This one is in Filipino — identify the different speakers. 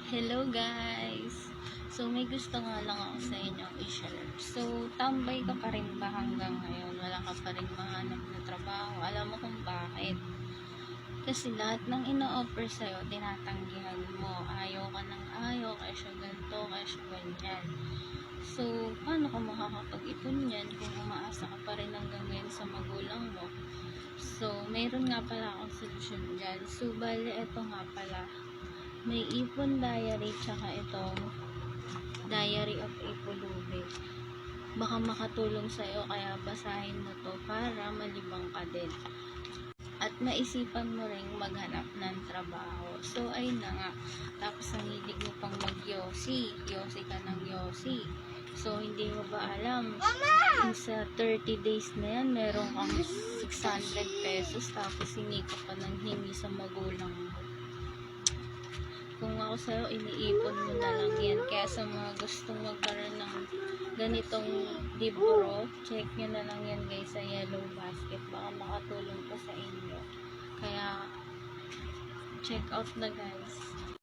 Speaker 1: Hello guys! So may gusto nga lang ako sa inyong i-share. So tambay ka pa rin ba hanggang ngayon? Wala ka pa rin mahanap na trabaho? Alam mo kung bakit? Kasi lahat ng ino-offer sa'yo, tinatanggihan mo. Ayaw ka ng ayaw, kaya siya ganito, kaya siya ganyan. So, paano ka makakapag-ipon yan kung umaasa ka pa rin hanggang ngayon sa magulang mo? So, mayroon nga pala akong solusyon dyan. So, bale, eto nga pala. May ipon diary, tsaka itong Diary of a Pulubi. Baka makatulong sa'yo, kaya basahin mo to para malibang ka din. At maisipan mo rin maghanap ng trabaho. So, ayun na nga. Tapos, ang hilig mo pang mag-yosi. Yosi ka ng yosi. So, hindi mo ba alam? Kung sa 30 days na yan, meron kang 600 pesos. Tapos, hingi ka pa ng hingi sa magulang mo. Kung ako sa'yo, iniipon mo na lang yan. Kaya sa mga gustong magkaroon ng ganitong libro, check nyo na lang yan guys sa Yellow Basket. Baka makatulong po sa inyo. Kaya, check out na guys.